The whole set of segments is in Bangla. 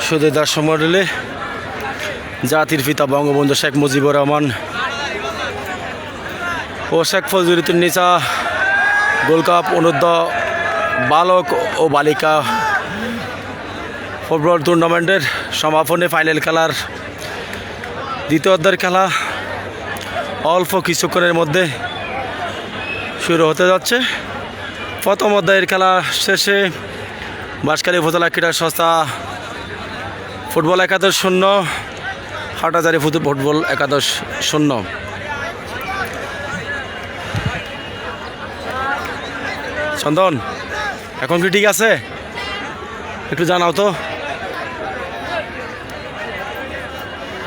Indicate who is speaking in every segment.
Speaker 1: সুধী দর্শক মণ্ডলী, জাতির পিতা বঙ্গবন্ধু শেখ মুজিবুর রহমান ও শেখ ফজলুদ্দিন গোল্ড কাপ অনূর্ধ্ব বালক ও বালিকা ফুটবল টুর্নামেন্টের সমাপনী ফাইনাল খেলার দ্বিতীয় অধ্যায়ের খেলা অল্প কিছুক্ষণের মধ্যে শুরু হতে যাচ্ছে। প্রথম অধ্যায়ের খেলা শেষে বাঁশখালী উপজেলা ক্রীড়া সংস্থা ফুটবল 11-0, হাটহাজারী ফুটবল 11-0। চন্দন, এখন কি ঠিক আছে? একটু জানাও তো।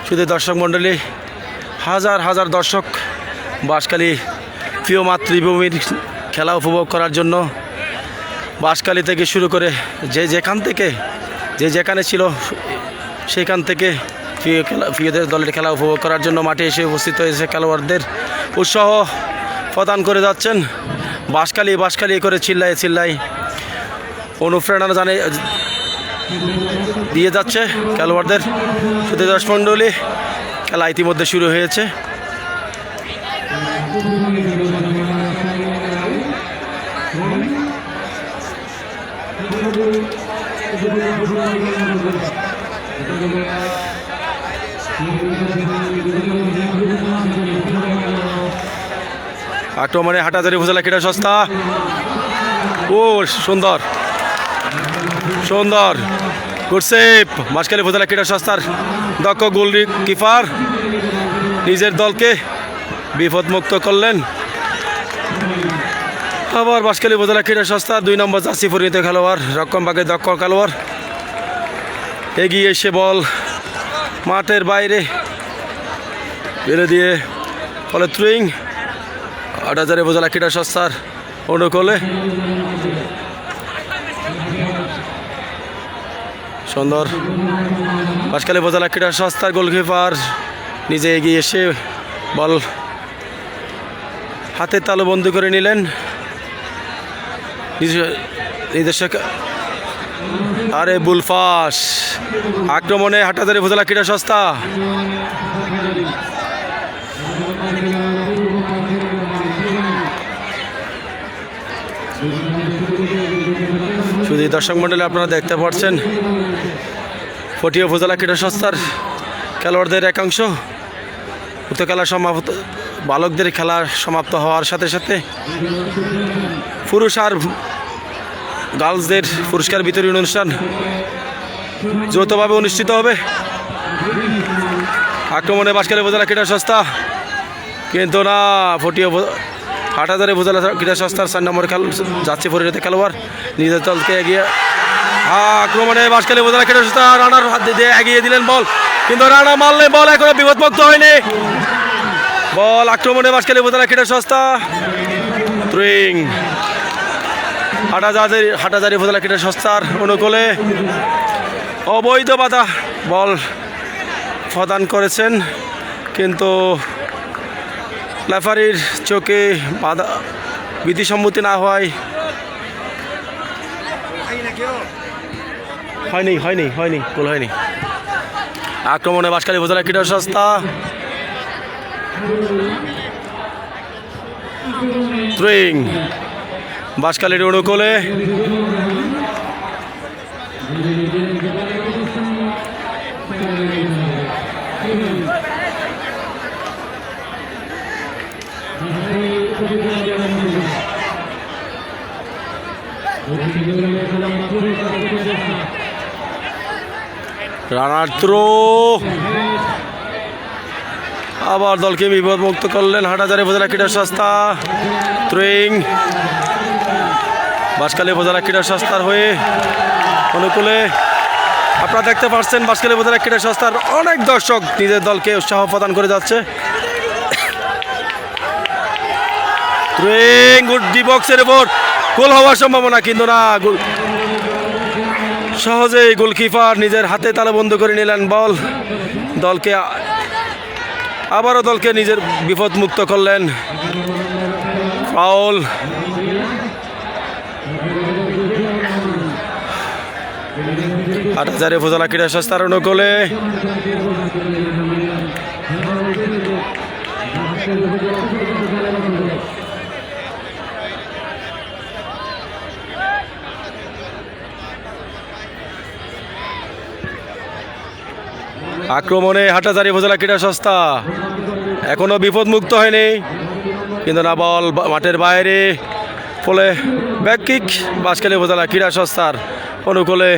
Speaker 1: শুধু দর্শক মণ্ডলী, হাজার হাজার দর্শক বাঁশখালী প্রিয় মাতৃভূমির খেলা উপভোগ করার জন্য বাঁশখালী থেকে শুরু করে যে যেখানে ছিল সেখান থেকে প্রিয়দের দলের খেলা উপভোগ করার জন্য মাঠে এসে উপস্থিত হয়েছে। খেলোয়াড়দের উৎসাহ প্রদান করে যাচ্ছেন। বাঁশখালী করে চিল্লাই অনুপ্রেরণা দিয়ে যাচ্ছে খেলোয়াড়দের। শুধু দর্শক মণ্ডলী, খেলা ইতিমধ্যে শুরু হয়েছে। আক্রমণে হাটহাজারী উপজেলা ক্রীড়া সংস্থা। ও সুন্দর গুড সেভ। বাঁশখালী উপজেলা ক্রীড়া সংস্থার দক্ষ গোলকিপার নিজের দলকে বিপদমুক্ত করলেন। আবার বাঁশখালী উপজেলা ক্রীড়া সংস্থার 2 নম্বর জার্সি পরিণত খেলোয়াড়, রক্ষণ ভাগে দক্ষ খেলোয়াড় এগিয়ে এসে বল মাঠের বাইরে বেড়ে দিয়ে ফলে থ্রোয়িং হাটহাজারী উপজেলা ক্রীড়া সংস্থার অনুকূলে। সুন্দর বাঁশখালী উপজেলা ক্রীড়া সংস্থার গোলকিপার নিজে এগিয়ে এসে বল হাতের তালু বন্ধ করে নিলেন। নির্দেশক আরে বুলফাস। আক্রমণে হাটহাজারী উপজেলা ক্রীড়া সংস্থা। শুধু দর্শক মণ্ডলী, আপনারা দেখতে পাচ্ছেন ফটিয়া উপজেলা ক্রীড়া সংস্থার খেলোয়াড়দের একাংশ উক্ত খেলা সমাপ্ত, বালকদের খেলা সমাপ্ত হওয়ার সাথে সাথে পুরুষ আর গার্লসদের পুরস্কার বিতরণী অনুষ্ঠান যৌথভাবে অনুষ্ঠিত হবে। আক্রমণে বাঁশখালী উপজেলা ক্রীড়া সংস্থা, কিন্তু না, হাটহাজারী উপজেলা ক্রীড়া সংস্থার 4 নম্বর যাচ্ছে পরিণত খেলোয়াড় নিজের দলকে এগিয়ে। আক্রমণে বাঁশখালী উপজেলা ক্রীড়া সংস্থা রানার হাত দিয়ে এগিয়ে দিলেন বল, কিন্তু রানা মারলে বল এখনো বিপদমুক্ত হয়নি। বল আক্রমণে বাঁশখালী উপজেলা ক্রীড়া সংস্থা থ্রোয়িং হাটহাজারী উপজেলা ক্রীড়া সংস্থার অনুকূলে। অবৈধ বাধা বল প্রদান করেছেন, কিন্তু রেফারির চোখে বাধা বিধিসম্মতি না হওয়ায় হয়নি গোল হয়নি। আক্রমণে বাঁশখালী উপজেলা ক্রীড়া সংস্থা থ্রোয়িং বাঁশখালীর অনুকূলে। রানার থ্রো, আবার দলকে বিপদমুক্ত করলেন হাটহাজারী উপজেলা ক্রীড়া সংস্থা থ্রোয়িং বাঁশখালী উপজেলা ক্রীড়া সংস্থার হয়ে অনুকূলে। আপনারা দেখতে পাচ্ছেন বাঁশখালী উপজেলা ক্রীড়া সংস্থার অনেক দর্শক নিজের দলকে উৎসাহ প্রদান করে যাচ্ছে। থ্রোয়িং ডি বক্সের উপর গোল হওয়ার সম্ভাবনা, কিন্তু না, সহজেই গোলকিপার নিজের হাতে তালা বন্ধ করে নিলেন বল। আবারও দলকে নিজের বিপদমুক্ত করলেন। ফাউল। হাটহাজারী উপজেলা ক্রীড়া সংস্থার অনুকূলে আক্রমণে হাটহাজারী উপজেলা ক্রীড়া সংস্থা এখনো বিপদমুক্ত হয়নি, কিন্তু না বল মাঠের বাইরে, ফলে ব্যাক কিক বাঁশখালী উপজেলা ক্রীড়া সংস্থার অনুকূলে।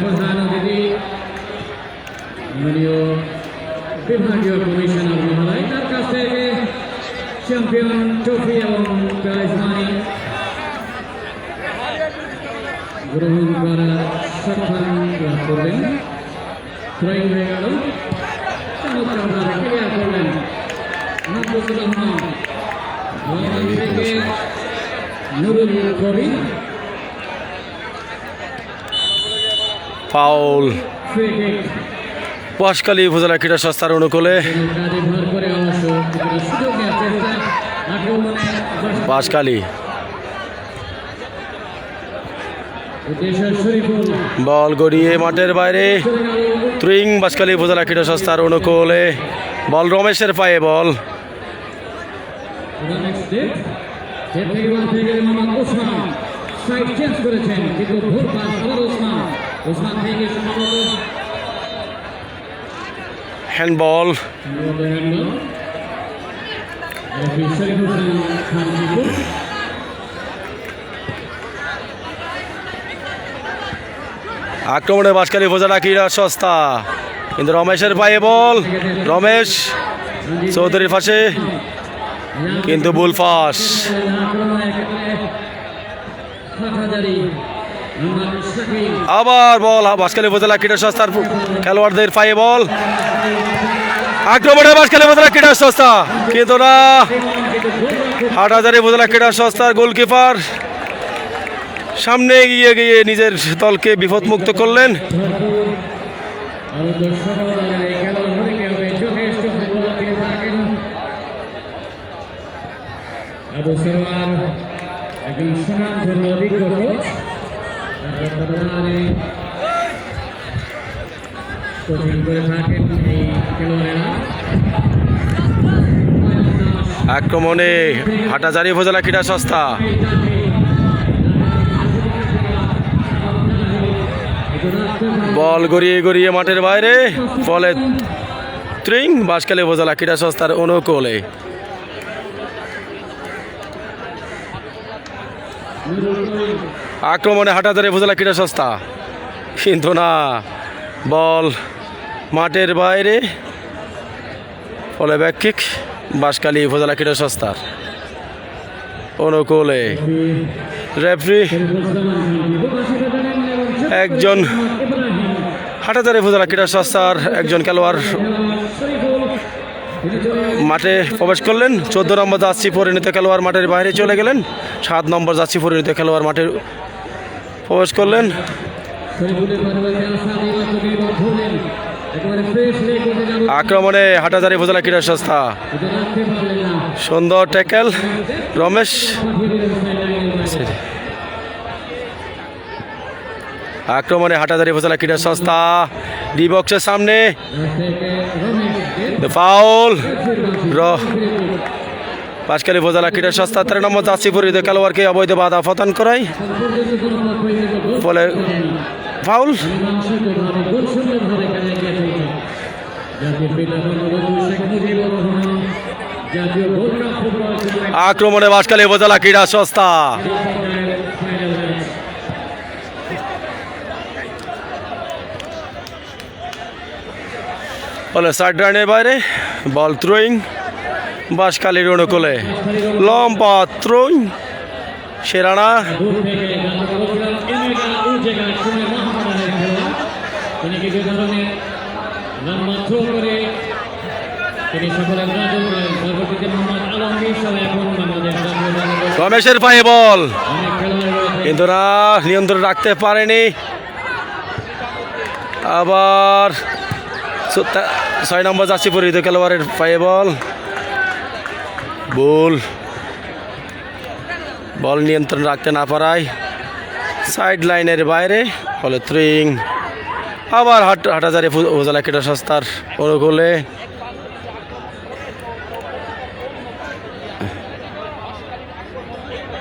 Speaker 2: প্রধান অতিথি বিভাগীয় কমিশনার মহোদয়, তার কাছ থেকে চ্যাম্পিয়ন ট্রফি এবং প্রাইজ মানি গ্রহণ করার সম্মান লাভ করবেন। থ্রোয়িং হয়ে গেল, চমৎকারভাবে ক্লিয়ার করলেন মাহবুবুর রহমান থেকে নুরুল কবির।
Speaker 1: ফাউল বাঁশখালী উপজেলা ক্রীড়া সংস্থার অনুকূলে। বাঁশখালী বল গড়িয়ে মাঠের বাইরে, থ্রোয়িং বাঁশখালী উপজেলা ক্রীড়া সংস্থার অনুকূলে। বল রমেশের পায়ে, বল হ্যান্ডবল। আক্রমণে বাঁশখালী উপজেলা ক্রীড়া সংস্থা, কিন্তু রমেশের পায়ে বল, রমেশ চৌধুরীর পাশে, কিন্তু বুল পাস। আবার বল বাঁশখালী উপজেলা ক্রীড়া সংস্থার খেলোয়াড়দের পায়ে বল। আক্রমণে বাঁশখালী উপজেলা ক্রীড়া সংস্থা, কিন্তু না, হাটহাজারী উপজেলা ক্রীড়া সংস্থার গোলকিপার সামনে এগিয়ে গিয়ে নিজের দলকে বিপদমুক্ত করলেন। আক্রমণে হাটহাজারী উপজেলা ক্রীড়া সংস্থা, বল গড়িয়ে গড়িয়ে মাঠের বাইরে, ফলে থ্রোয়িং বাঁশখালী উপজেলা ক্রীড়া সংস্থার অনুকূলে। আক্রমণে হাটহাজারী উপজেলা ক্রীড়া সংস্থা, কিন্তু না, বল মাঠের বাইরে, ফলে ব্যাক কিক বাঁশখালী উপজেলা ক্রীড়া সংস্থার অনুকূলে। রেফারি একজন হাটহাজারী উপজেলা ক্রীড়া সংস্থার একজন খেলোয়াড় মাঠে প্রবেশ করলেন। 14 নম্বর জার্সি পরিণত খেলোয়াড় মাঠের বাইরে চলে গেলেন। 7 নম্বর জার্সি পরিণত খেলোয়াড় মাঠে প্রবেশ করলেন। আক্রমণে হাটহাজারী উপজেলা ক্রীড়া সংস্থা, সুন্দর ট্যাকেল রমেশ। আক্রমণে হাটহাজারী উপজেলা ক্রীড়া সংস্থা, ডি বক্সের সামনে ফাউল। বাঁশখালী উপজেলা ক্রীড়া সংস্থা 13 নম্বর জার্সি পরিহিত খেলোয়াড়কে অবৈধ বাধা প্রদান করায়, ফলে ফাউল। আক্রমণে বাঁশখালী উপজেলা ক্রীড়া সংস্থা, বলে সাইড রানের বাইরে, বল থ্রোয়িং বাঁশখালীর অনুকূলে। লম্বা থ্রোয়িং সেরানা,
Speaker 2: তিনি কিছু ধরনের লম্বা থ্রো করে তিনি সকলে ব্রাজিল করেন। পরবর্তীতে মোহাম্মদ আলমগীর সহ এখন বাংলাদেশ জাতীয় দলের
Speaker 1: রমেশের পায়ে বল,
Speaker 2: অনেক খেলোয়াড় রয়েছে।
Speaker 1: কিন্তু না নিয়ন্ত্রণ রাখতে পারেনি। আবার 6 নম্বর যাচ্ছি পরিহিত খেলোয়াড়ের পায়ে বল, বল নিয়ন্ত্রণ রাখতে না পারায় সাইড লাইনের বাইরে, ফলে থ্রিং। আবার হাটহাজারি উপজেলা ক্রীড়া সংস্থার অনুকূলে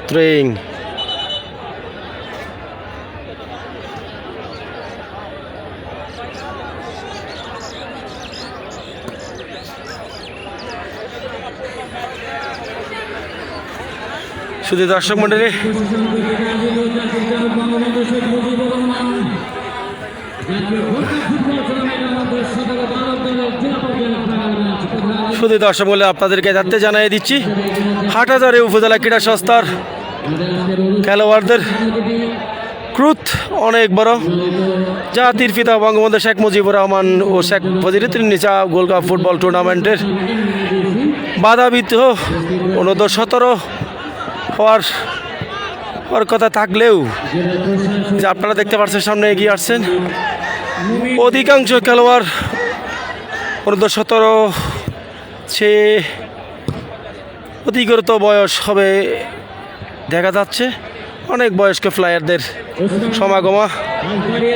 Speaker 1: থ্রিং। শুধু দর্শক মন্ডলী, শুধু দর্শক মন্ডলী আপনাদেরকে যাতে জানিয়ে দিচ্ছি, হাটহাজারী উপজেলা ক্রীড়া সংস্থার খেলোয়াড়দের ক্রুত অনেক বড়। জাতির পিতা বঙ্গবন্ধু শেখ মুজিবুর রহমান ও শেখ ফজিলুদ্দিন-নিসা গোল্ড কাপ ফুটবল টুর্নামেন্টের বাধাবিত অনূর্ধ্ব-17 হওয়ার কথা থাকলেও যে আপনারা দেখতে পাচ্ছেন সামনে এগিয়ে আসছেন অধিকাংশ খেলোয়াড় অনূর্ধ্ব-17 সে অতিরিক্ত বয়স হবে দেখা যাচ্ছে। অনেক বয়স্ক প্লেয়ারদের সমাগম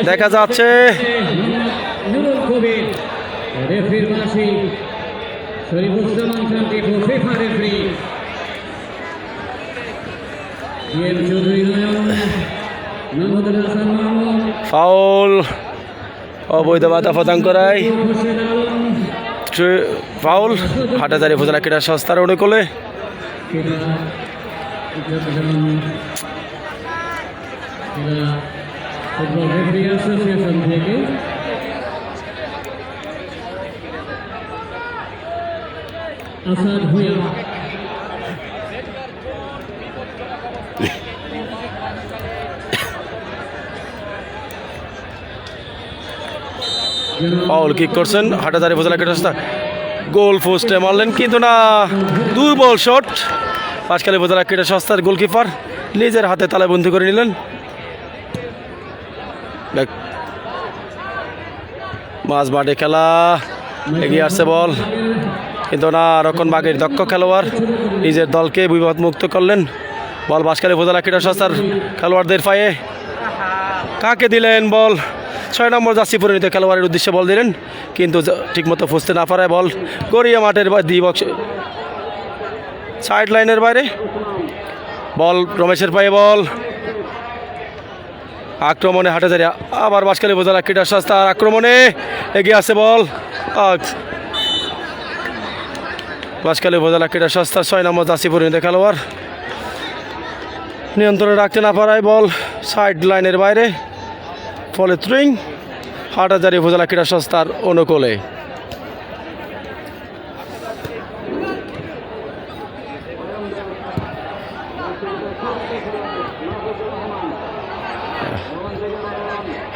Speaker 1: দেখা যাচ্ছে। ফাউল, অবৈধ বাধা প্রদান করায় ফাউল হাটহাজারী উপজেলা ক্রীড়া সংস্থার অনুকূলে।
Speaker 2: ফুটবল রেফারি অ্যাসোসিয়েশন থেকে আসাদ ভুঁইয়া
Speaker 1: ফাউল কিক করছেন হাটহাজারী উপজেলা ক্রীড়া সংস্থা, গোল পোস্টে মারলেন কিন্তু না, দুর্বল শট। পাঁচখালী উপজেলা ক্রীড়া সংস্থার গোলকিপার নিজের হাতে তালাবন্দি করে নিলেন। মাঝ মাঠে খেলা, এগিয়ে আসছে বল, কিন্তু না, রক্ষণভাগের দক্ষ খেলোয়াড় নিজের দলকে বিপদমুক্ত করলেন। বল বাঁশখালী উপজেলা ক্রীড়া সংস্থার খেলোয়াড়দের পায়ে, কাকে দিলেন বল? 6 নম্বর জার্সি পরিণত খেলোয়াড়ের উদ্দেশ্যে বল দিলেন, কিন্তু ঠিকমতো ফুসতে না পারায় বল গড়িয়া মাঠের দ্বিবক্স সাইড লাইনের বাইরে। বল রমেশের পায়ে বল, আক্রমণে হাটহাজারী, আবার বাঁশখালী উপজেলা ক্রীড়া সংস্থার আক্রমণে এগিয়ে আসছে বল। বাঁশখালী উপজেলা ক্রীড়া সংস্থার 6 নম্বর জার্সি পরিণত খেলোয়াড় নিয়ন্ত্রণে রাখতে না পারায় বল সাইড লাইনের বাইরে, ফলে থ্রিং হাটহাজারী উপজেলা ক্রীড়া সংস্থার অনুকূলে।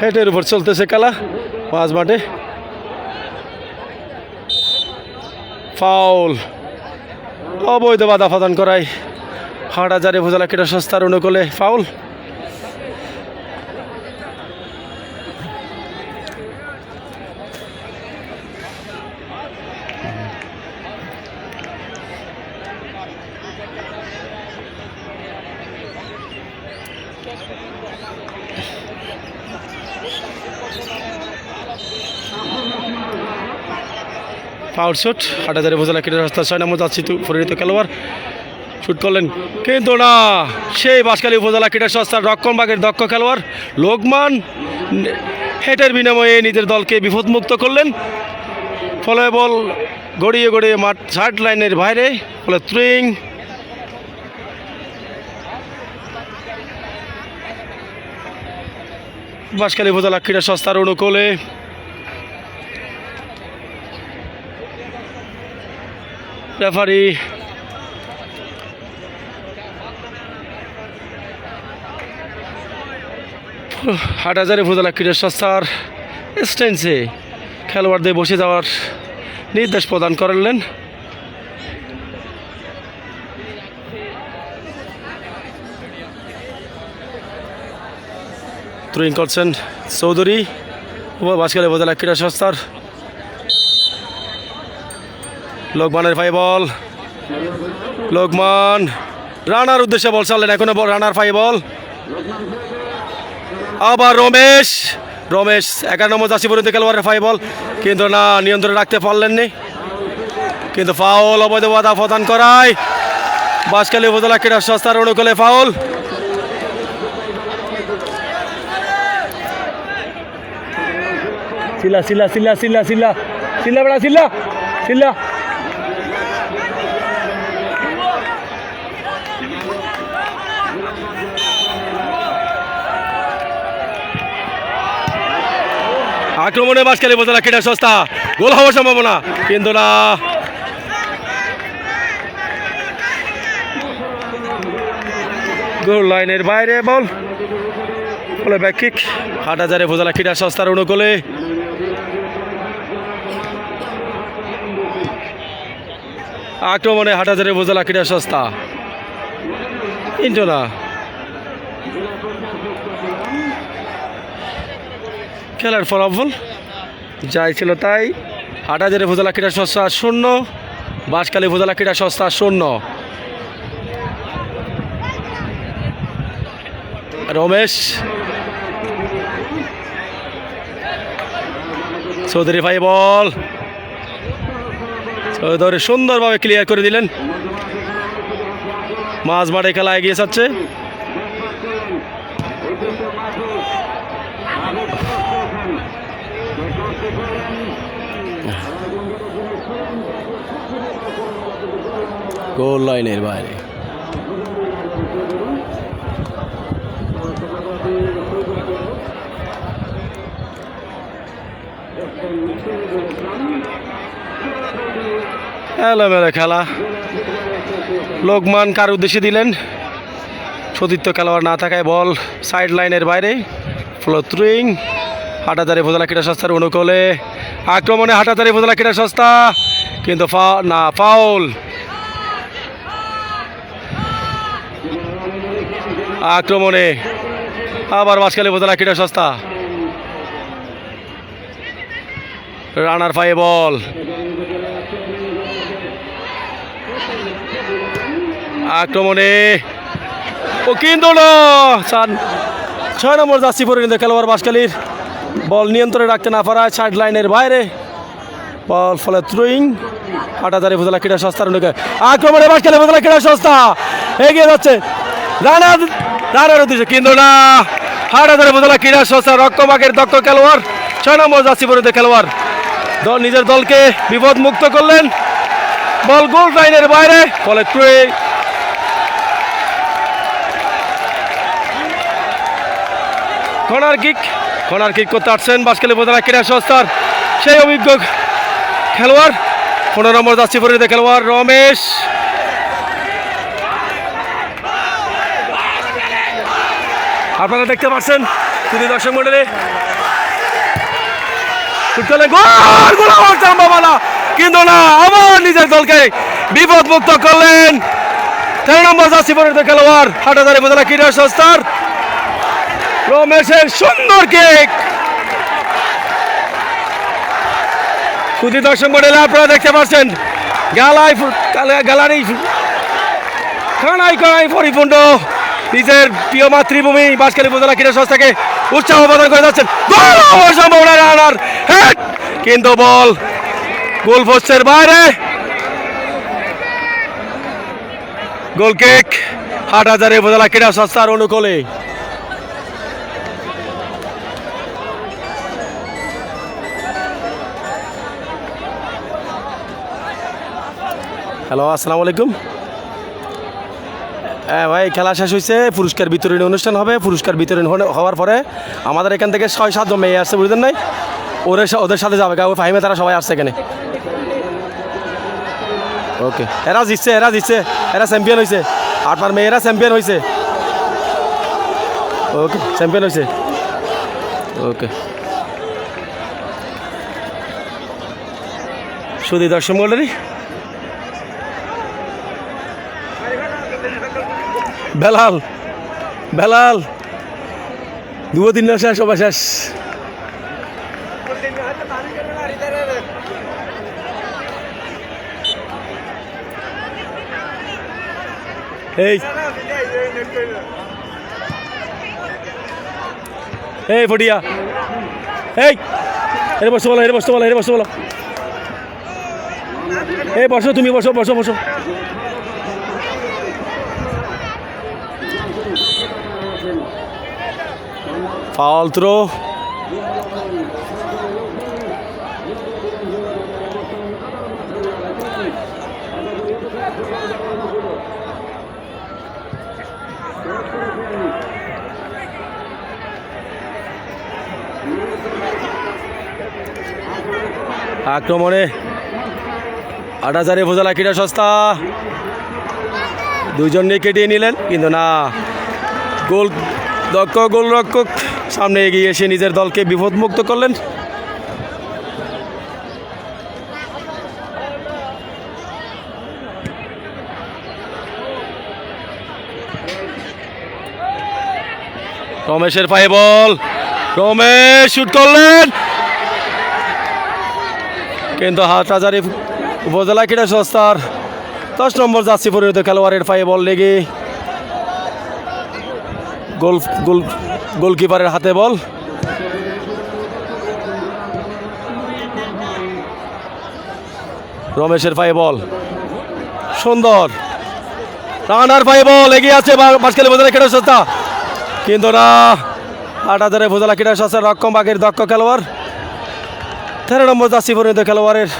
Speaker 1: হেটের উপর চলতেছে খেলা মাঝ মাঠে। ফাউল, অবৈধ বাধা প্রদান করায় হাটহাজারী উপজেলা ক্রীড়া সংস্থার অনুকূলে ফাউল। ফাউল শুট হাটহাজারী উপজেলা ক্রীড়া সংস্থার 6 নম্বর যাচ্ছি পরিণত খেলোয়াড় শুট করলেন, কিন্তু না, সেই বাঁশখালী উপজেলা ক্রীড়া সংস্থার রক্ষণভাগের দক্ষ খেলোয়াড় লোকমান হেটের বিনিময়ে নিজের দলকে বিপদমুক্ত করলেন। ফলে বল গড়িয়ে গড়িয়ে মাঠ সাইড লাইনের বাইরে, ফলে থ্রিং। বাঁশখালী উপজেলা ক্রীড়া সংস্থার অনুকূলে রেফারি হাটহাজারী উপজেলা ক্রীড়া সংস্থার স্ট্যান্সে খেলোয়াড়দের বসে যাওয়ার নির্দেশ প্রদান করলেন। থ্রোয়িং করছেন চৌধুরী বাঁশখালী উপজেলা ক্রীড়া সংস্থার। লোকমানের ফাই বল, লোকমান রানার উদ্দেশ্যে বল চাললেন, এখনো রানার ফাই বল। আবার রমেশ, 11 নম্বর জার্সি পরিহিত খেলোয়াড়ের ফাই বল, কিন্তু না নিয়ন্ত্রণে রাখতে পারলেননি, কিন্তু ফাউল অবৈধ বাধা প্রদান করায় বাঁশখালী উপজেলা ক্রীড়া সংস্থার অনুকূলে ফাউল। সিলা সিলা সিলা সিলা সিলা সিলা বেড়া সিলা সিলা আক্রমণে বাঁশখালী উপজেলা ক্রীড়া সংস্থা, গোল হওয়ার সম্ভাবনা, কিন্তু না। গোল লাইনের বাইরে বল, বলে ব্যাক কিক। হাটহাজারী উপজেলা ক্রীড়া সংস্থার অনুকূলে আক্রমণে হাটহাজারী উপজেলা ক্রীড়া সংস্থা, কিন্তু না। খেলার ফলাফল যাই ছিল তাই, হাটহাজারী উপজেলা ক্রীড়া সংস্থা 0, বাঁশখালী উপজেলা ক্রীড়া সংস্থা 0। রমেশ চৌধুরী ভাই বল, চৌধুরী সুন্দরভাবে ক্লিয়ার করে দিলেন। মাঝ মাঠে খেলা এগিয়ে যাচ্ছে। গোল লাইনের বাইরে। এলোমেলো খেলা। লোকমান কার উদ্দেশ্যে দিলেন, সতীর্থ খেলোয়াড় না থাকায় বল সাইড লাইনের বাইরে। থ্রোয়িং হাটহাজারী উপজেলা ক্রীড়া সংস্থার অনুকূলে আক্রমণে হাটহাজারী উপজেলা ক্রীড়া সংস্থা, কিন্তু ফাউল। আক্রমণে আবার বাঁশখালী উপজেলা ক্রীড়া সংস্থা, রানার ফাই বল, আক্রমণে ও কিন্তু 6 নম্বর জার্সি পরিহিত খেলোয়াড় বাঁশখালীর বল নিয়ন্ত্রণে রাখতে না পারায় সাইড লাইনের বাইরে বল, ফলে থ্রোয়িং হাটহাজারী উপজেলা ক্রীড়া সংস্থার অনুকূলে আক্রমণে বাঁশখালী উপজেলা ক্রীড়া সংস্থা এগিয়ে যাচ্ছে রানার উদ্দেশ্যে, কিন্তু না। হাটহাজারী উপজেলা ক্রীড়া সংস্থা রক্ষবাগের দক্ষ খেলোয়াড় 6 নম্বর জার্সি পরিহিত খেলোয়াড় নিজের দলকে বিপদ মুক্ত করলেন। বল গোল লাইনের বাইরে, ফলে থ্রোয়িং। কর্নার কিক করতে আসছেন বাঁশখালী উপজেলা ক্রীড়া সংস্থার সেই অভিজ্ঞ খেলোয়াড় 15 নম্বর জার্সি পরিহিত খেলোয়াড় রমেশ। আপনারা দেখতে পাচ্ছেন তিনি দর্শক মন্ডলী, কিন্তু না, আবার নিজের দলকে বিপদ মুক্ত করলেন 13 নম্বর জার্সি পরিহিত খেলোয়াড় হাটহাজারী উপজেলা ক্রীড়া সংস্থার রমেশের সুন্দর কিক। খুদি দর্শক মন্ডলী আপনারা দেখতে পাচ্ছেন গ্যালারি খানায় পরিপূর্ণ নিজের প্রিয় মাতৃভূমি বাঁশখালী উপজেলা ক্রীড়া সংস্থাকে উৎসাহ প্রদান করে যাচ্ছেন। সম্ভাবনা রানার হেড, কিন্তু বল গোল পোস্টের বাইরে। গোল কিক হাটহাজারী উপজেলা ক্রীড়া সংস্থার অনুকূলে। হ্যালো, আসসালামু আলাইকুম। হ্যাঁ ভাই, খেলা শেষ হয়েছে, পুরস্কার বিতরণী অনুষ্ঠান হবে। পুরস্কার বিতরণ হওয়ার পরে আমাদের এখান থেকে 6-7 মেয়ে আসছে, বুঝলেন নাই, ওদের সাথে যাবে, ফাহিমে তারা সবাই আসছে এখানে। ওকে, এরা জিতছে, এরা চ্যাম্পিয়ন হয়েছে, আপনার মেয়েরা চ্যাম্পিয়ন হয়েছে। ওকে, চ্যাম্পিয়ন হয়েছে। ওকে। শুধু দর্শক মন্ডলী বেলাল বেলাল 2-3 না শেষ সবাই শেষ এই এই ফটিয়া এই এর বসো বলো এর বসো বলো এর বসো বলো এই বসো তুমি বসো বসো বসো ফাউল থ্রো আক্রমণে 8,000 উপজেলা ক্রীড়া সংস্থা দুজনকে কেটিয়ে নিলেন কিন্তু না গোল দক্ষ গোলরক্ষক সামনে এগিয়ে এসে নিজের দলকে বিপদমুক্ত করলেন রমেশের পায়ে বল রমেশ শুট করলেন কিন্তু হাটহাজারী উপজেলা ক্রীড়া সংস্থার 10 নম্বর জার্সি পরিহিত খেলোয়াড়ের পায়ে বল লেগে গোলকিপারের হাতে বল রমেশের পায়ে বল সুন্দর রানার পায়ে বল এগিয়ে আছে বাঁশখালী উপজেলা ক্রীড়া সংস্থা কিন্তু না হাটহাজারী উপজেলা ক্রীড়া সংস্থার রক্ষম বাগের দক্ষ খেলোয়াড় 13 নম্বর জার্সি পরিহিত খেলোয়াড়ের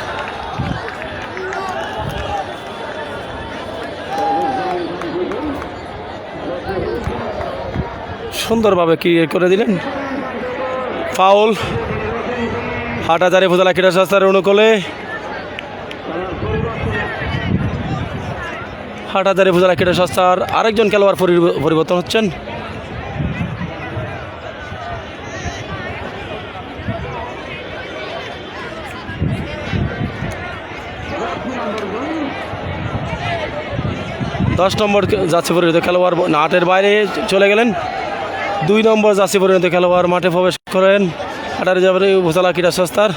Speaker 1: সুন্দরভাবে ক্লিয়ার করে দিলেন ফাউল হাটহাজারী উপজেলা ক্রীড়া সংস্থার অনুকূলে হাটহাজারী উপজেলা ক্রীড়া সংস্থার আরেকজন খেলোয়াড় পরিবর্তন হচ্ছেন দশ নম্বর জার্সি পরিহিত খেলোয়াড় মাঠের বাইরে চলে গেলেন 2 নম্বর জার্সি পরিহিত খেলোয়াড় মাঠে প্রবেশ করেন হাটহাজারী উপজেলা ক্রীড়া সংস্থার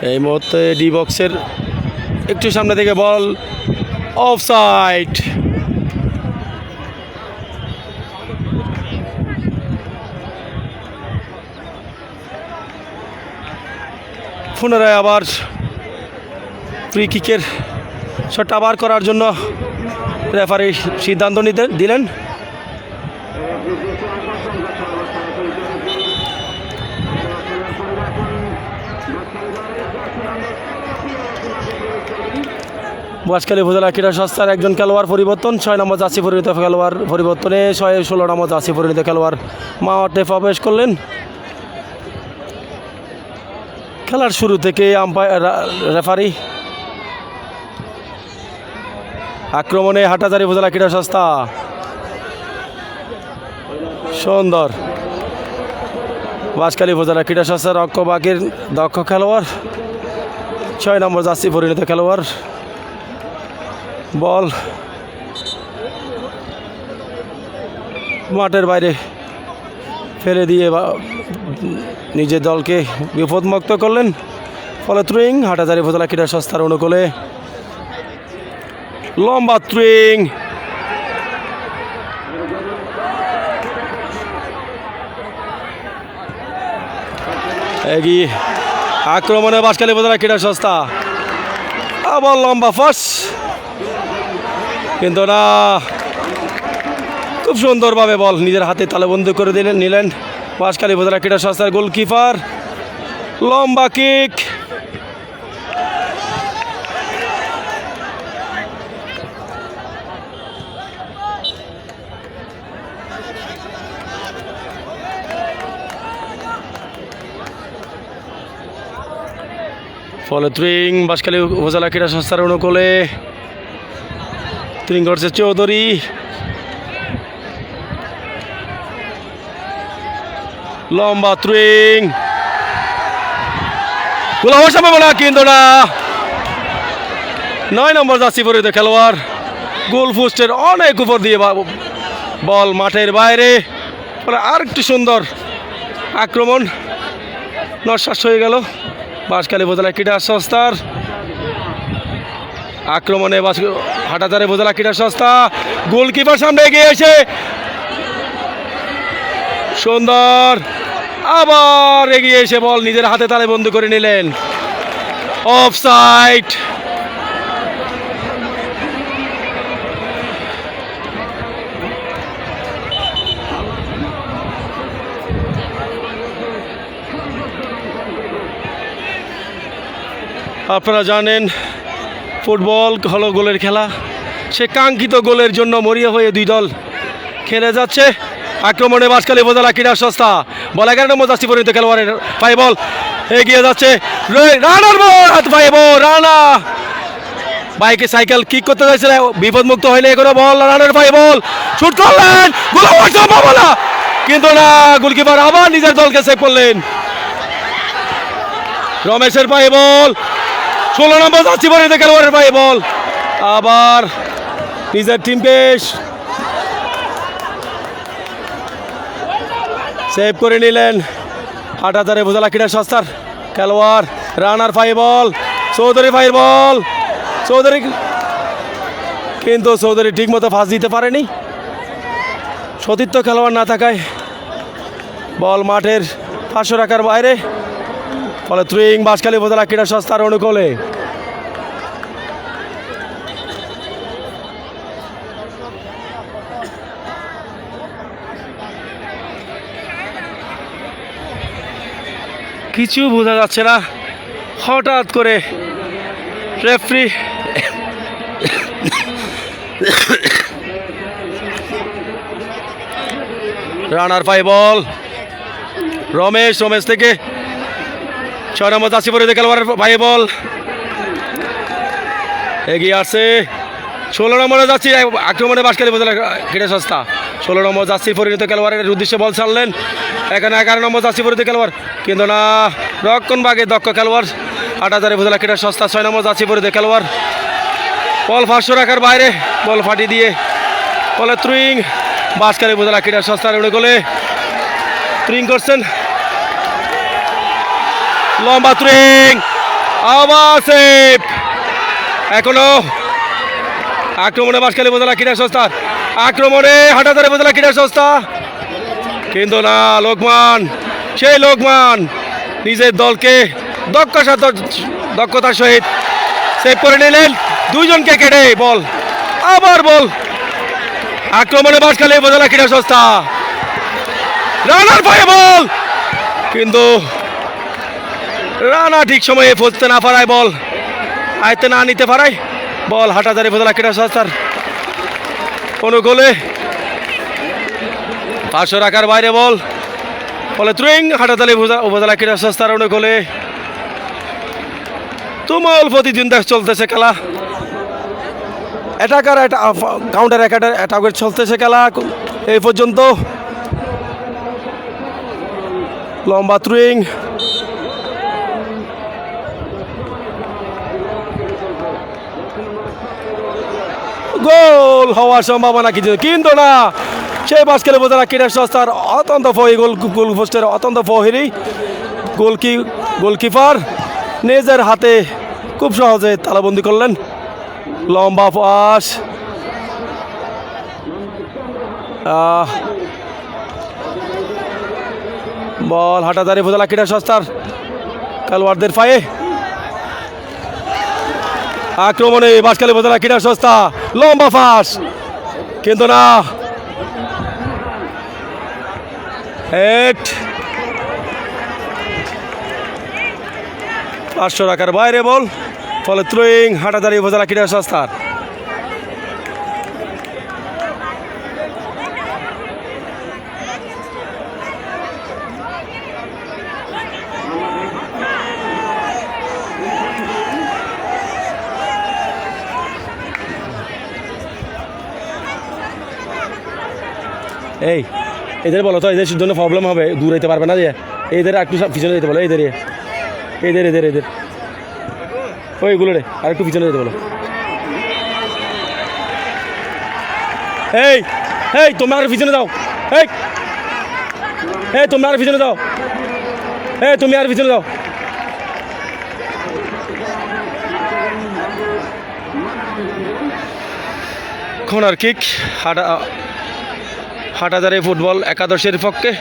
Speaker 1: এই মুহূর্তে ডি বক্সের একটু সামনে থেকে বল অফসাইড পুনরায় আবার ফ্রি কিকের শটটা আবার করার জন্য রেফারি সিদ্ধান্ত দিলেন বাঁশখালী উপজেলা ক্রীড়া সংস্থার একজন খেলোয়াড় পরিবর্তন 6 নম্বর জার্সি পরিহিত খেলোয়াড় পরিবর্তনে 16 নম্বর জার্সি পরিহিত খেলোয়াড় মাঠে প্রবেশ করলেন খেলার শুরু থেকে আম্পায়ার রেফারি আক্রমণে হাটহাজারী উপজেলা ক্রীড়া সংস্থা সুন্দর বাঁশখালী উপজেলা ক্রীড়া সংস্থার রক্ষবাগের দক্ষ খেলোয়াড় 6 নম্বর জার্সি পরিহিত খেলোয়াড় বল মাঠের বাইরে ফেলে দিয়ে নিজের দলকে বিপদমুক্ত করলেন ফলে থ্রোয়িং হাটহাজারী উপজেলা ক্রীড়া সংস্থার অনুকূলে লম্বা থ্রোয়িং এগিয়ে আক্রমণে বাঁশখালী উপজেলা ক্রীড়া সংস্থা আবার লম্বা ফাঁস কিন্তু না খুব সুন্দরভাবে বল নিজের হাতে তালেবন্দি করে নিলেন বাঁশখালী উপজেলা ক্রীড়া সংস্থার গোলকিপার লম্বা কিক ফলে থ্রিং বাঁশখালী উপজেলা ক্রীড়া সংস্থার অনুকূলে থ্রিং করছে চৌধুরী লম্বা থ্রুইং গোল হওয়ার সম্ভাবনা কিন্তু না। 9 নম্বর জার্সি পরিহিত খেলোয়াড় গোল পোস্টের অনেক উপর দিয়ে বল মাঠের বাইরে। আর একটু সুন্দর আক্রমণ নস্বাস হয়ে গেল বাঁশখালী উপজেলা ক্রীড়া সংস্থার আক্রমণে। হাটাজারি উপজেলা ক্রীড়া সংস্থা গোলকিপার সামনে এগিয়ে এসে সুন্দর আবার এগিয়ে এসে বল নিজের হাতে তালে বন্ধ করে নিলেন। অফসাইড। আপনারা জানেন ফুটবল হলো গোলের খেলা, সে কাঙ্ক্ষিত গোলের জন্য মরিয়া হয়ে দুই দল খেলে যাচ্ছে। আক্রমণে বাঁশখালী উপজেলা ক্রীড়া সংস্থা বল 11 নম্বর জার্সি পরিহিত খেলোয়াড়ের পায়ে বল এগিয়ে যাচ্ছে। রানার বল হাত পায়ে বল, রানা বাইকে সাইকেল কিক করতে যাচ্ছিল, বিপদমুক্ত হইলে এগুলো বল রানার পায়ে বল শুট করলেন, গোল হওয়ার সম্ভাবনা কিন্তু না। গোলকিপার আবার নিজের দলকে সেভ করলেন। রমেশের পায়ে বল 16 নম্বর জার্সি পরিহিত খেলোয়াড়ের পায়ে বল আবার নিজের টিমকে সেভ করে নিলেন। হাটাজারি উপজেলা ক্রীড়া সংস্থার খেলোয়াড় রানার পায়ে বল, চৌধুরী পায়ের বল, চৌধুরী কিন্তু চৌধুরী ঠিক মতো ফাঁস দিতে পারেনি। সতীর্থ খেলোয়াড় না থাকায় বল মাঠের 500 রাখার বাইরে। ফলে থ্রুইং বাঁশখালী উপজেলা ক্রীড়া সংস্থার অনুকূলে। কিছু বোঝা যাচ্ছে না, হঠাৎ করে রেফারি রানার পায়ে বল রমেশ থেকে 6 নম্বর জার্সি পরিহিত খেলোয়াড়ের পায়ে বল এগিয়ে আসছে। 16 নম্বরে যাচ্ছি আক্রমণে বাঁশখালী উপজেলা ক্রীড়া সংস্থা 16 নম্বর জার্সি পরিহিত খেলোয়াড়ের উদ্দেশ্যে বল ছাড়লেন। এখানে 11 নম্বর জার্সি পরিহিত খেলোয়াড় কিন্তু না, রক্ষণ ভাগে দক্ষ খেলোয়াড় হাটাজারি উপজেলা ক্রীড়া সংস্থা 6 নম্বর জার্সি পরিহিত খেলোয়াড় বল 500 রাখার বাইরে, বল ফাটিয়ে দিয়ে বলে থ্রুইং বাঁশখালী উপজেলা ক্রীড়া সংস্থার গোলে থ্রুইং করছেন। লম্বা থ্রুইং আবার সেভ। এখনো আক্রমণে বাঁশখালী উপজেলা ক্রীড়া সংস্থার আক্রমণে হাটাজারি উপজেলা ক্রীড়া সংস্থা কিন্তু না, লোকমান সেই লোকমান নিজের দলকে দক্ষতার সহিত সেভ করে নিলেন। দুইজনকে কেটে বল আবার বল আক্রমণে বাঁশখালী উপজেলা ক্রীড়া সংস্থা রানার পায়ে বল কিন্তু রানা ঠিক সময়ে পৌঁছতে না পারায়, বল আয়ত্তে না নিতে পারায় বল হাটাজারি উপজেলা ক্রীড়া সংস্থার অনুকূলে 500 রাখার বাইরে বল বলে থ্রুইং হাটাজারি উপজেলা ক্রীড়া সংস্থার অনুকূলে। তুমুল প্রতিদ্বন্দ্বিতা চলতেছে খেলা, অ্যাটাকার কাউন্টার অ্যাটাকের চলতেছে খেলা এই পর্যন্ত। লম্বা থ্রুইং গোল হওয়ার সম্ভাবনা কিছু কিন্তু না। সেই বাঁশখালী উপজেলা ক্রীড়া সংস্থার অত্যন্ত গোল পোস্টের অত্যন্ত ফহিরি গোলকিপার নিজের হাতে খুব সহজে তালাবন্দি করলেন। লম্বা পাস বল হাটাজারি উপজেলা ক্রীড়া সংস্থার খেলোয়াড়দের পায়ে। আক্রমণে বাঁশখালী উপজেলা ক্রীড়া সংস্থা লম্বা পাস কিন্তু না, 500 রাখার বাইরে বল ফলে থ্রোয়িং হাটাজারি উপজেলা ক্রীড়া সংস্থার। এই এদের বলো তো, এদের জন্য প্রবলেম হবে, দূর হইতে পারবে না যে, এদের একটু পিছনে যেতে বলো, এদের এদের এদের এদের ওইগুলো রে আর একটু পিছনে যেতে বলো। এই এই তোমরা আর পিছনে দাও, এই এই তোমরা আর পিছনে দাও, এই তুমি আর পিছনে দাও। কর্নার কিক হাটহাজারী ফুটবল একাদশের পক্ষে।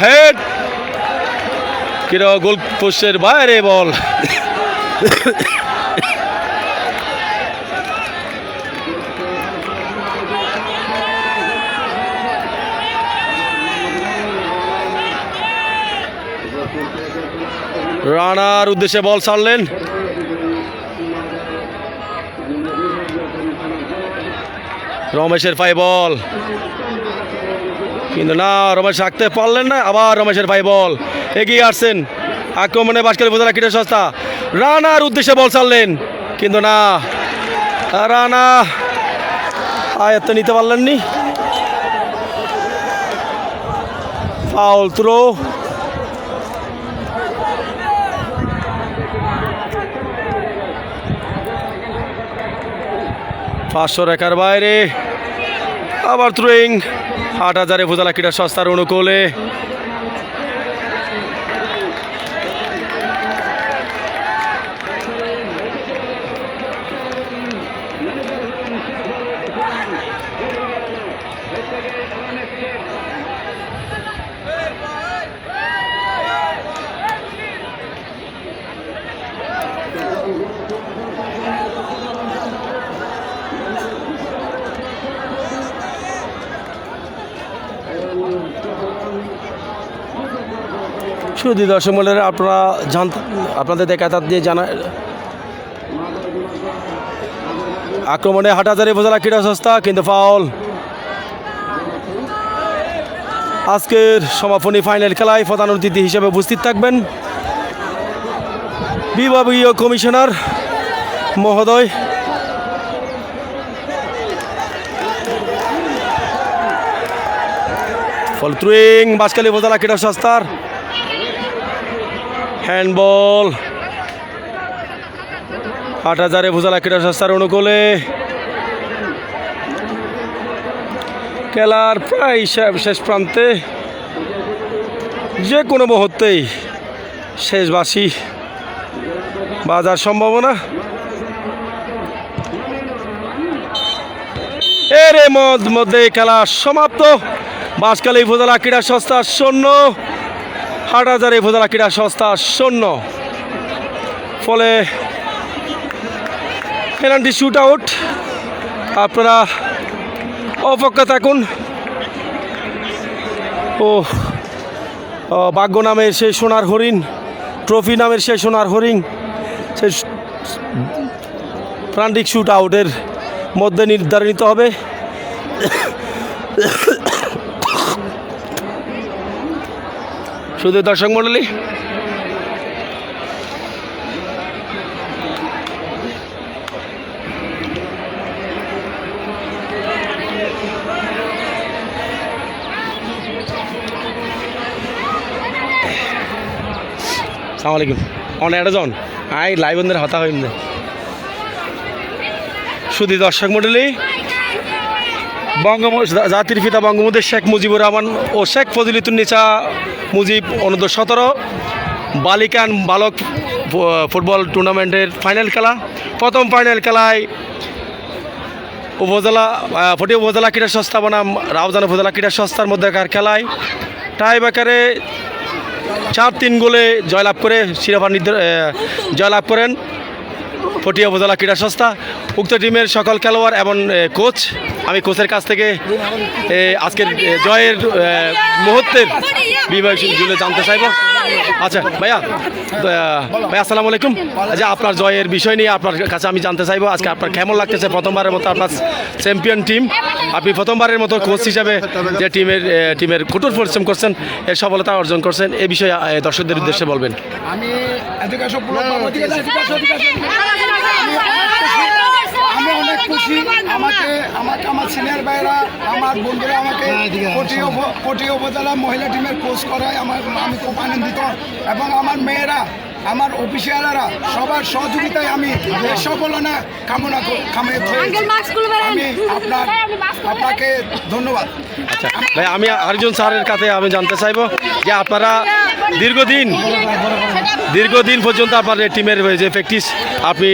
Speaker 1: হেড কিরা গোল পোস্টের বাইরে বল। রানার উদ্দেশ্যে বল ছাড়লেন, রমেশের পাই বল, কিন্তু না রমেশ রাখতে পারলেন না, আবার রমেশের পাই বল, এগিয়ে আসছেন আক্রমণে বাঁশখালী উপজেলা ক্রীড়া সংস্থা। রানার উদ্দেশ্যে বল ছাড়লেন, কিন্তু না রানা আয়ত্তে নিতে পারলেননি, ফাউল থ্রো। পাঁচশো রেখার বাইরে, আবার থ্রোয়িং হাটহাজারী উপজেলা ক্রীড়া সংস্থার অনুকূলে। শুধু দর্শক মণ্ডলী আপনারা আপনাদের দেখা দিয়ে জানা, আক্রমণে হাটহাজারী উপজেলা ক্রীড়া সংস্থা, কিন্তু ফাউল। আজকের সমাপনী ফাইনাল খেলায় প্রধান অতিথি হিসেবে উপস্থিত থাকবেন বিভাগীয় কমিশনার মহোদয়। ফল থ্রোয়িং বাঁশখালী উপজেলা ক্রীড়া সংস্থার, হ্যান্ডবল হাটহাজারী উপজেলা ক্রীড়া সংস্থার অনুকূলে। খেলার প্রায় শেষ প্রান্তে, যে কোনো মুহূর্তেই শেষ বাঁশি বাজার সম্ভাবনা। এর মধ্যে খেলা সমাপ্ত। বাঁশখালী উপজেলা ক্রীড়া সংস্থা 0, হাটহাজারী উপজেলা ক্রীড়া সংস্থা 0। ফলে পেনাল্টি শুট আউট। আপনারা অপেক্ষা থাকুন। ও ভাগ্য নামের সেই সোনার হরিণ, ট্রফি নামের সেই সোনার হরিণ, সেই প্রান্তিক শুট আউটের মধ্যে নির্ধারিত হবে। শুধু দর্শক মণ্ডলী, আসসালামু আলাইকুম। অন এডজন আই লাইভ বন্ধের হতা হইম না। শুধু দর্শক মণ্ডলী, জাতির পিতা বঙ্গবন্ধু শেখ মুজিবুর রহমান ও শেখ ফজিলতুন্নেসা মুজিব অনূর্ধ্ব 17 বালিকান বালক ফুটবল টুর্নামেন্টের ফাইনাল খেলা। প্রথম ফাইনাল খেলায় ফটিয়া উপজেলা ক্রীড়া সংস্থা বনাম রাউজান উপজেলা ক্রীড়া সংস্থার মধ্যেকার খেলায় টাইব্রেকারে 4-3 গোলে জয়লাভ করে শিরোপা জয়লাভ করেন ফটিয়া উপজেলা ক্রীড়া সংস্থা। উক্ত টিমের সকল খেলোয়াড় এবং কোচ, আমি কোচের কাছ থেকে আজকের জয়ের মুহূর্তের বিভাগ জুড়ে জানতে চাইবো। আচ্ছা ভাইয়া, ভাইয়া আসসালামু আলাইকুম। আচ্ছা, আপনার জয়ের বিষয় নিয়ে আপনার কাছে আমি জানতে চাইবো, আজকে আপনার কেমন লাগতেছে? প্রথমবারের মতো আপনার চ্যাম্পিয়ন টিম, আপনি প্রথমবারের মতো কোচ হিসাবে যে টিমের কঠোর পরিশ্রম করছেন, এর সফলতা অর্জন করছেন, এই বিষয়ে দর্শকদের উদ্দেশ্যে বলবেন।
Speaker 3: আমি আমি অনেক খুশি। আমাকে আমার সিনিয়র ভাইরা, আমার বন্ধুরা আমাকে কোটি উপজেলা মহিলা টিমের কোচ করায় আমি খুব আনন্দিত, এবং আমার মেয়েরা, আমার অফিসিয়ালরা সবার সহযোগিতায় আমি সফলতা কামনা আমি আপনাকে ধন্যবাদ।
Speaker 1: আচ্ছা ভাই, আমি আরেকজন স্যারের কাছে আমি জানতে চাইবো যে আপনারা দীর্ঘদিন পর্যন্ত আপনার টিমের যে প্র্যাকটিস আপনি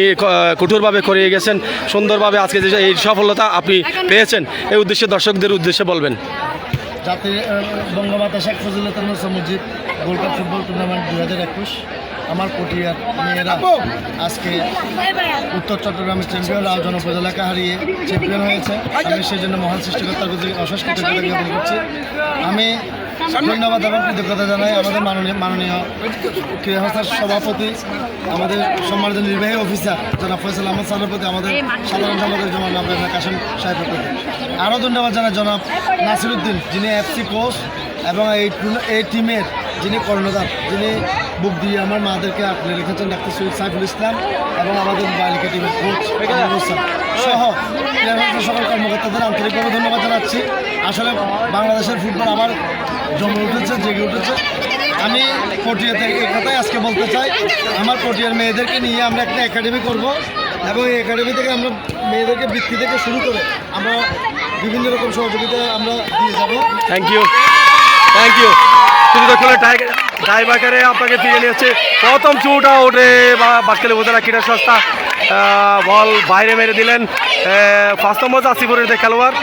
Speaker 1: কঠোরভাবে করে গেছেন, সুন্দরভাবে আজকে যে এই সফলতা আপনি পেয়েছেন, এই উদ্দেশ্যে দর্শকদের উদ্দেশ্যে বলবেন।
Speaker 4: জাতির বঙ্গমাতা শেখ মুজিবুর মসজিদ গোল্ড কাপ ফুটবল টুর্নামেন্ট 2021, আমার পটিয়ার মেয়েরা আজকে উত্তর চট্টগ্রামের চ্যাম্পিয়ন রাউজান উপজেলাকে হারিয়ে চ্যাম্পিয়ন হয়েছে। আমি সেই জন্য মহান সৃষ্টিকর্তার প্রতি অশেষ কৃতজ্ঞতা জ্ঞাপন করছি। আমি ধন্যবাদ এবং কৃতজ্ঞতা জানাই আমাদের মাননীয় ক্রীড়া সংস্থার সভাপতি, আমাদের সম্মানিত নির্বাহী অফিসার জনাব ফয়সাল আহমদ স্যারের প্রতি, আমাদের সাধারণ সম্পাদক জনাব আব্দুল কাশেম সাহেবের প্রতি। আরও ধন্যবাদ জানাই জনাব নাসিরউদ্দিন, যিনি এফসি কোচ, এবং এই টিমের যিনি কর্ণধার, যিনি বুক দিয়ে আমার মাদেরকে আপনি রেখেছেন, ডাক্তার সৈয়দ সাইফুল ইসলাম, এবং আমাদের বালিকা টিমের কোচ সহ সকল কর্মকর্তাদের আন্তরিকভাবে ধন্যবাদ জানাচ্ছি। আসলে বাংলাদেশের ফুটবল আবার জমে উঠেছে, জেগে উঠেছে। আমি পটিয়াতে এই কথাই আজকে বলতে চাই, আমার পটিয়ার মেয়েদেরকে নিয়ে আমরা একটা একাডেমি করব, এবং এই একাডেমি থেকে আমরা মেয়েদেরকে বৃত্তি থেকে শুরু করে আমরা বিভিন্ন রকম সহযোগিতা আমরা দিয়ে যাব।
Speaker 1: Thank you. শুধু দেখলে টাইবাকারে আপনাকে ফিরে নিয়ে হচ্ছে প্রথম চুটা ওঠে বাঁশখালী উপজেলা ক্রীড়া সংস্থা, বল বাইরে মেরে দিলেন 5 নম্বর আসিফুরের খেলোয়াড়।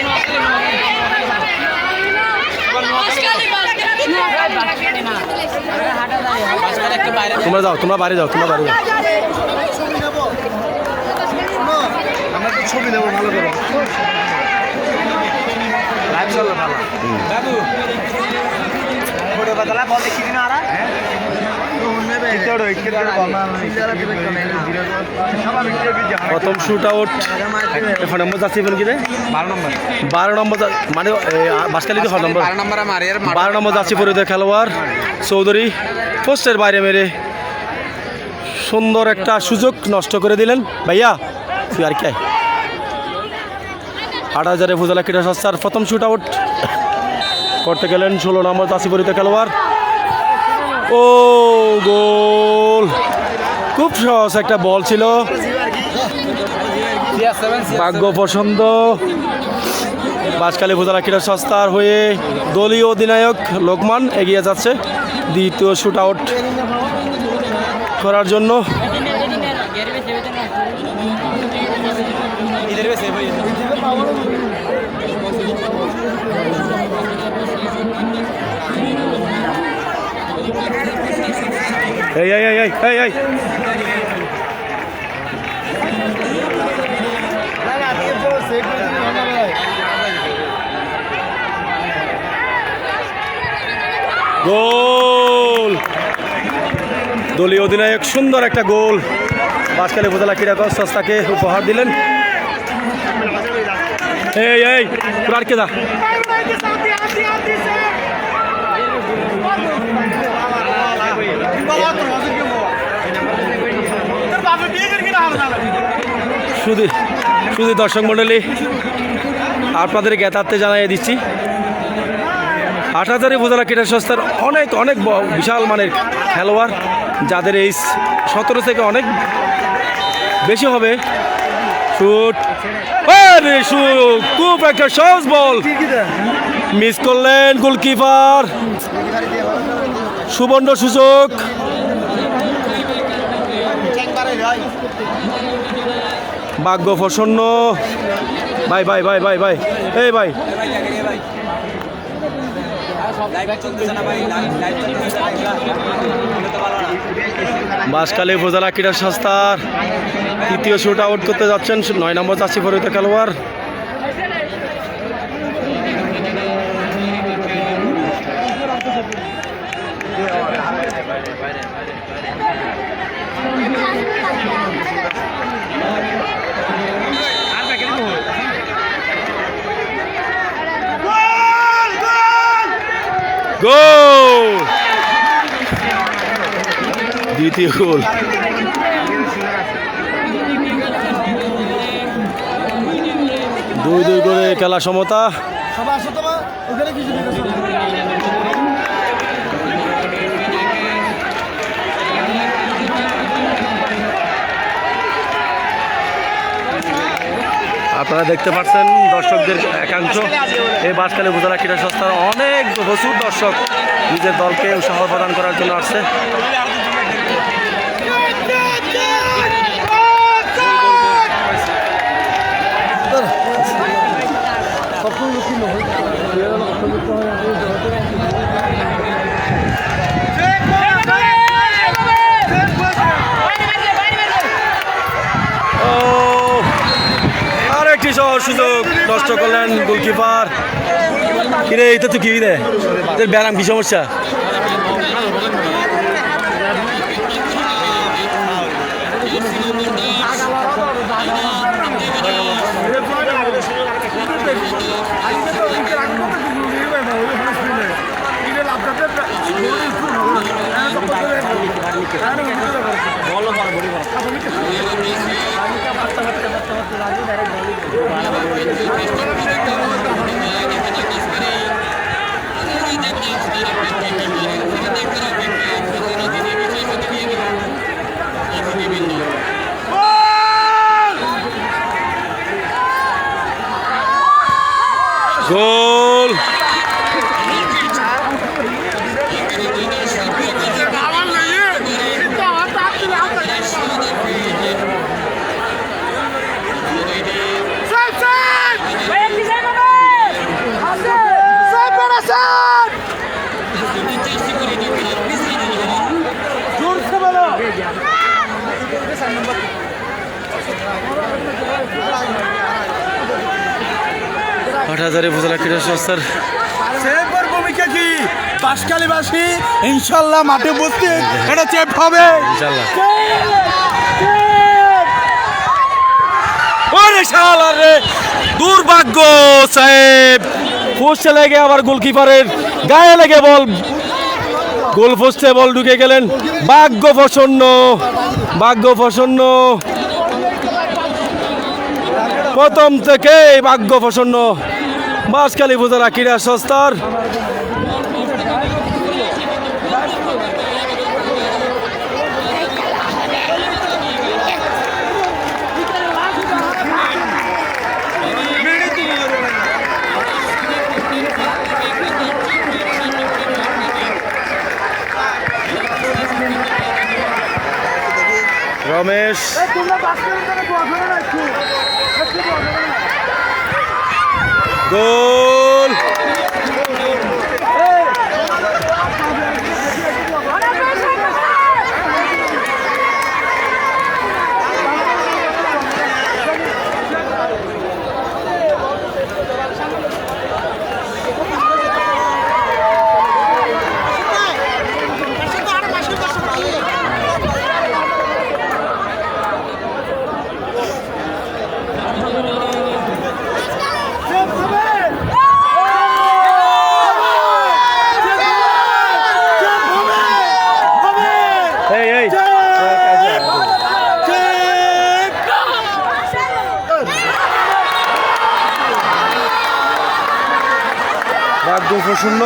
Speaker 1: তোমরা বাইরে যাও।
Speaker 4: আমরা তো ছবি দেবো ভালো করে।
Speaker 1: প্রথম শুট আউট নম্বর যাচ্ছে কি রে 12 নম্বর মানে বাঁশখালীতে 12 নম্বর যাচ্ছে পরিদের খেলোয়াড় চৌধুরী পোস্টের বাইরে মেরে সুন্দর একটা সুযোগ নষ্ট করে দিলেন। ভাইয়া তুই আর কে 8000 উপজেলা ক্রীড়া সংস্থার প্রথম শুট আউট করতে গেলেন 16 নম্বর তাসিফরিতে খেলোয়াড়। ও গোল! খুব সহজ একটা বল ছিল, ভাগ্য পছন্দ। বাঁশখালী উপজেলা ক্রীড়া সংস্থার হয়ে দলীয় অধিনায়ক লোকমান এগিয়ে যাচ্ছে দ্বিতীয় শুট আউট করার জন্য। এই গোল! দলীয় অধিনায়ক সুন্দর একটা গোল বাঁশখালী উপজেলা ক্রীড়া সংস্থাকে উপহার দিলেন। এই পুরার কে দা শুধু দর্শক মণ্ডলী আপনাদের জ্ঞাতার্থে জানিয়ে দিচ্ছি 8000 উপজেলা ক্রীড়া সংস্থার অনেক বিশাল মানের খেলোয়াড়, যাদের এই 17 থেকে অনেক বেশি হবে। শুট খুব একটা সহজ বল মিস করলেন গোলকিপার। সুবর্ণ সুযোগ, ভাগ্য প্রসন্ন। ভাই এই ভাই বাঁশখালী উপজেলা ক্রীড়া সংস্থার তৃতীয় শুট আউট করতে যাচ্ছেন 9 নম্বর চাষি ফরিদ খেলোয়াড়। গোল! দ্বিতীয় গোল। দুই দুই করে খেলা সমতা।
Speaker 4: সবাই আসো তোমার ওখানে কিছু
Speaker 1: আপনারা দেখতে পাচ্ছেন দর্শকদের একাংশ এই বাঁশখালী উপজেলা ক্রীড়া সংস্থার অনেক প্রচুর দর্শক নিজের দলকে উৎসাহ প্রদান করার জন্য আসছে। আরেকটি সহজ সুযোগ নষ্ট করলেন গোলকিপার। কিরে এটা তো কি রে, তোর ব্যায়াম কি সমস্যা? গোল! হাটহাজারী উপজেলা ক্রীড়া সংস্থার
Speaker 3: চেপের ভূমিকা কি? বাঁশখালীবাসী ইনশাল্লাহ মাঠে উপস্থিত, এটা চেপ হবে
Speaker 1: ইনশাল্লাহ। ওরে শালা রে, দুর্ভাগ্য সাহেব, পোস্টে লেগে আবার গোলকিপারের গায়ে লেগে বল, গোল পোস্টে বল ঢুকে গেলেন। ভাগ্য প্রসন্ন, ভাগ্য প্রসন্ন, প্রথম থেকে ভাগ্য প্রসন্ন বাঁশখালী উপজেলা ক্রীড়া সংস্থার। রমেশ গোল! ভাগ্য প্রসন্ন,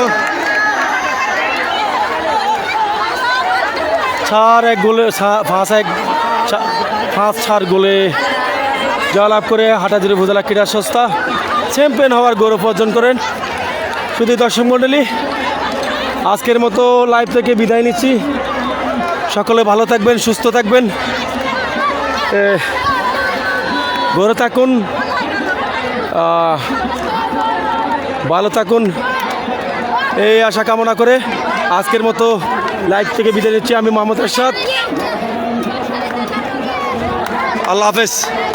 Speaker 1: 4-1 গোলে 5-4 গোলে জয়লাভ করে হাটহাজারী উপজেলা ক্রীড়া সংস্থা চ্যাম্পিয়ন হওয়ার গৌরব অর্জন করেন। শুধু দর্শক মণ্ডলী, আজকের মতো লাইভ থেকে বিদায় নিচ্ছি। সকলে ভালো থাকবেন, সুস্থ থাকবেন, ঘরে থাকুন, ভালো থাকুন, এই আশা কামনা করে আজকের মতো লাইভ থেকে বিদায় নিচ্ছি। আমি মোহাম্মদ এরশাদ। আল্লাহ হাফেজ।